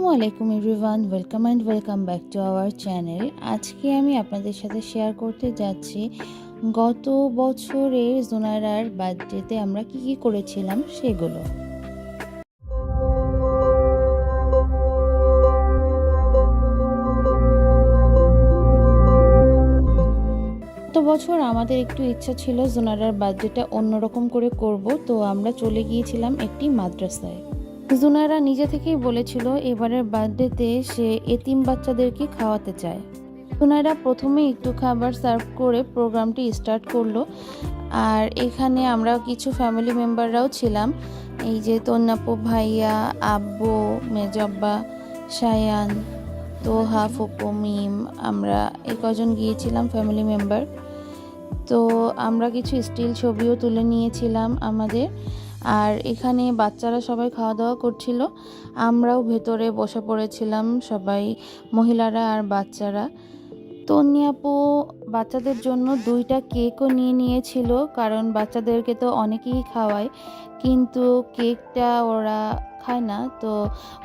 আসসালামু আলাইকুম everyone, welcome back to our channel. আজকে আমি আপনাদের সাথে শেয়ার করতে যাচ্ছি গত বছরের জুনায়রার বার্থডেতে আমরা কি করেছিলাম সেগুলো। গত বছর আমাদের একটু ইচ্ছা ছিল জুনায়রার বার্থডেটা অন্যরকম করে করব, তো আমরা চলে গিয়েছিলাম একটি মাদ্রাসায়। জুনায়রা নিজে থেকেই বলেছিল এবারের বার্থডেতে সে এতিম বাচ্চাদেরকে খাওয়াতে চায়। জুনায়রা প্রথমে একটু খাবার সার্ভ করে প্রোগ্রামটি স্টার্ট করলো। আর এখানে আমরা কিছু ফ্যামিলি মেম্বাররাও ছিলাম, এই যে তন্নাপু ভাইয়া, আব্বু, মেজব্বা, সায়ান, তোহা, ফুপু, মিম, আমরা এই কজন গিয়েছিলাম ফ্যামিলি মেম্বার। তো আমরা কিছু স্টিল ছবিও তুলে নিয়েছিলাম আমাদের। আর এখানে বাচ্চারা সবাই খাওয়া দাওয়া করছিল, আমরাও ভেতরে বসে পড়েছিলাম সবাই, মহিলারা আর বাচ্চারা। তন্নি আপু বাচ্চাদের জন্য 2টা কেকও নিয়েছিল, কারণ বাচ্চাদেরকে তো অনেকেই খাওয়ায়, কিন্তু কেকটা ওরা খায় না, তো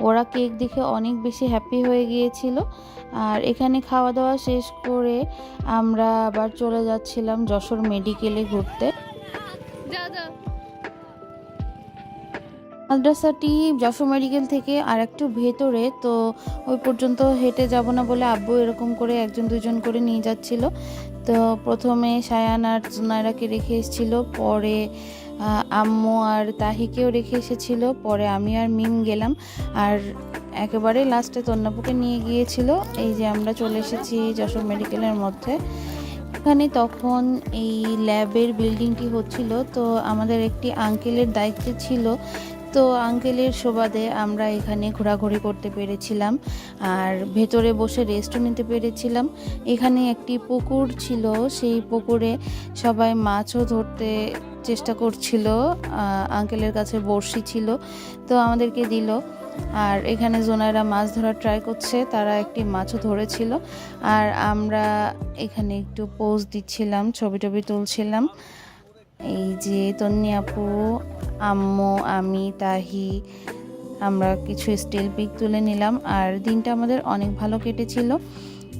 ওরা কেক দেখে অনেক বেশি হ্যাপি হয়ে গিয়েছিল। আর এখানে খাওয়া দাওয়া শেষ করে আমরা আবার চলে যাচ্ছিলাম যশোর মেডিকেলে ঘুরতে। মাদ্রাসাটি যশোর মেডিকেল থেকে আর একটু ভেতরে, তো ওই পর্যন্ত হেঁটে যাব না বলে আব্বু এরকম করে 1-2 করে নিয়ে যাচ্ছিল। তো প্রথমে সায়ান আর জুনায়রাকে রেখে এসেছিল, পরে আম্মু আর তাহিকেও রেখে এসেছিল, পরে আমি আর মিম গেলাম, আর একেবারে লাস্টে তন্নাপুকে নিয়ে গিয়েছিল। এই যে আমরা চলে এসেছি যশোর মেডিকেলের মধ্যে। এখানে তখন এই ল্যাবের বিল্ডিংটি হচ্ছিল, তো আমাদের একটি আঙ্কেলের দায়িত্বে ছিল, তো আঙ্কেলের সুবাদে আমরা এখানে ঘোরাঘুরি করতে পেরেছিলাম আর ভেতরে বসে রেস্টও নিতে পেরেছিলাম। এখানে একটি পুকুর ছিল, সেই পুকুরে সবাই মাছও ধরতে চেষ্টা করছিল, আঙ্কেলের কাছে বড়শি ছিল, তো আমাদেরকে দিল। আর এখানে জোনায়রা মাছ ধরার ট্রাই করছে, তারা একটি মাছও ধরেছিল। আর আমরা এখানে একটু পোজ দিচ্ছিলাম, ছবি তুলছিলাম। এই যে তন্নি আপু, আম্মু, আমি, তাহি, আমরা কিছু স্টিল পিক তুলে নিলাম। আর দিনটা আমাদের অনেক ভালো কেটেছিল।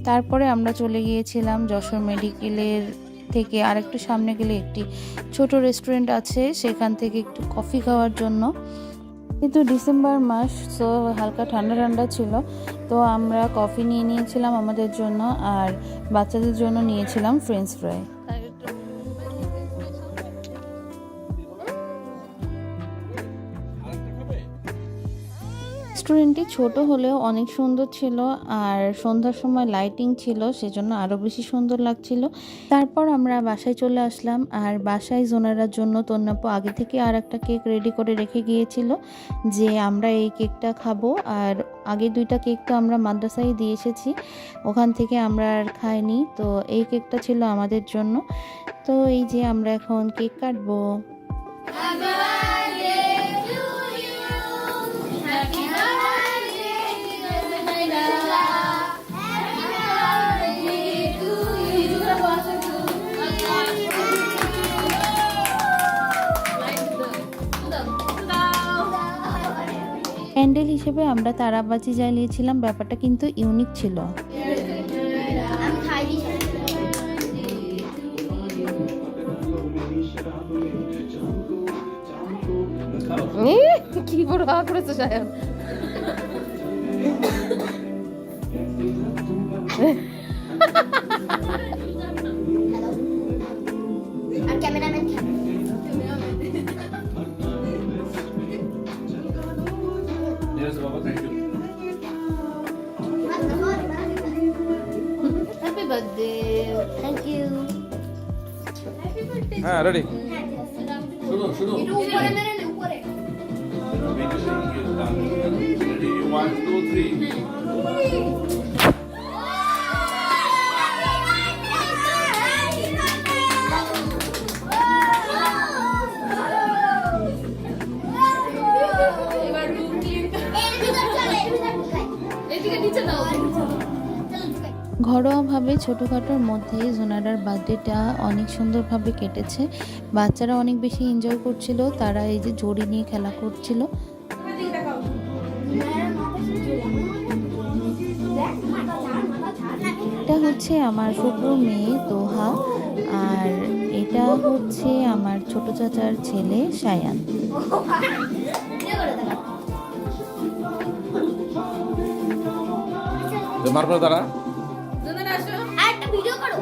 তারপরে আমরা চলে গিয়েছিলাম যশোর মেডিকেলের থেকে আরেকটু সামনে গেলে একটি ছোট রেস্টুরেন্ট আছে, সেখান থেকে একটু কফি খাওয়ার জন্য। কিন্তু ডিসেম্বর মাস, সো হালকা ঠান্ডা ছিল, তো আমরা কফি নিয়েছিলাম আমাদের জন্য, আর বাচ্চাদের জন্য নিয়েছিলাম ফ্রেঞ্চ ফ্রাই। রেস্টুরেন্টটি ছোট হলেও অনেক সুন্দর ছিল, আর সন্ধ্যার সময় লাইটিং ছিল, সেজন্য আরও বেশি সুন্দর লাগছিল। তারপর আমরা বাসায় চলে আসলাম, আর বাসায় জোনারার জন্য তন্নাপু আগে থেকে আর একটা কেক রেডি করে রেখে গিয়েছিল যে আমরা এই কেকটা খাবো। আর আগে 2টা কেক তো আমরা মাদ্রাসায় দিয়ে এসেছি, ওখান থেকে আমরা আর খাইনি, তো এই কেকটা ছিল আমাদের জন্য। তো এই যে আমরা এখন কেক কাটবো। ক্যান্ডেল হিসেবে আমরা তারাবাজি জ্বালিয়েছিলাম, ব্যাপারটা কিন্তু ইউনিক ছিল। কি বড় করেছে সায়ন। আর cameraman happy birthday. Thank you. হ্যাঁ রেডি, শুরু উপরে মেরে নে, উপরে 1 2 3। ঘরোয়াভাবে ছোটোখাটোর মধ্যে জোনারার বার্থডেটা অনেক সুন্দরভাবে কেটেছে। বাচ্চারা অনেক বেশি এনজয় করছিল, তারা এই যে জড়ি নিয়ে খেলা করছিল। হচ্ছে আমার ফুপুর মেয়ে দোহা, আর এটা হচ্ছে আমার ছোট চাচার ছেলে সায়ান। মারপর তারা একটা ভিডিও করো,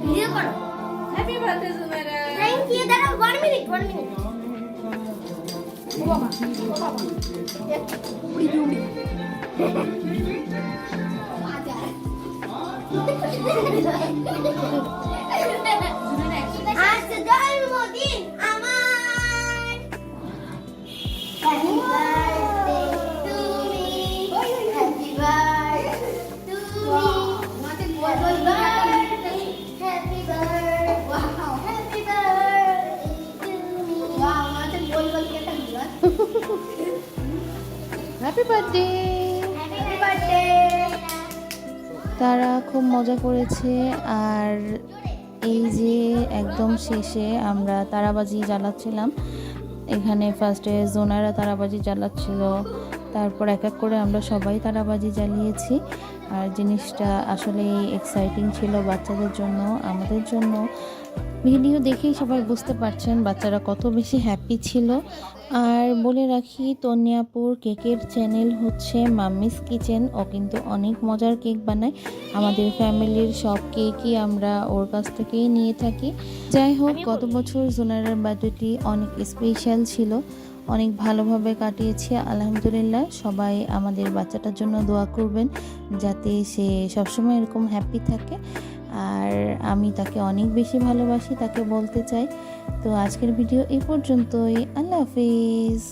ভিডিও করো। হ্যাপি বার্থডে জুমেরা। Thank you. দাঁড়াও 1 মিনিট, 1 মিনিট। ও বাবা, ও বাবা। আজ জন্মদিন আমার। Happy birthday to me, happy birthday to me, happy birthday, happy birthday, wow, happy birthday to me. Wow, আমাদের বল বল কি একটা দিবা। Happy birthday. Happy birthday. তারা খুব মজা করেছে। আর এই যে একদম শেষে আমরা তারাবাজি জ্বালাচ্ছিলাম। এখানে ফার্স্টে জোনারা তারাবাজি জ্বালাচ্ছিল, তারপর এক এক করে আমরা সবাই তারাবাজি জ্বালিয়েছি। আর জিনিসটা আসলে এক্সাইটিং ছিল বাচ্চাদের জন্য, আমাদের জন্য। ভিডিও দেখেই সবাই বুঝতে পারছেন বাচ্চারা কত বেশি হ্যাপি ছিল। আর বলে রাখি, তন্যাপুর কেকের চ্যানেল হচ্ছে মাম্মিস কিচেন। ও কিন্তু অনেক মজার কেক বানায়। আমাদের ফ্যামিলির সব কেকই আমরা ওর কাছ থেকেই নিয়ে থাকি। যাই হোক, গত বছর জোনারার বার্থডেটি অনেক স্পেশাল ছিল, অনেক ভালোভাবে কাটিয়েছি আলহামদুলিল্লাহ। সবাই আমাদের বাচ্চাটার জন্য দোয়া করবেন যাতে সে সবসময় এরকম হ্যাপি থাকে। আর আমি তাকে অনেক বেশি ভালোবাসি, তাকে বলতে চাই। তো আজকের ভিডিও এই পর্যন্তই। আল্লাহ হাফিজ।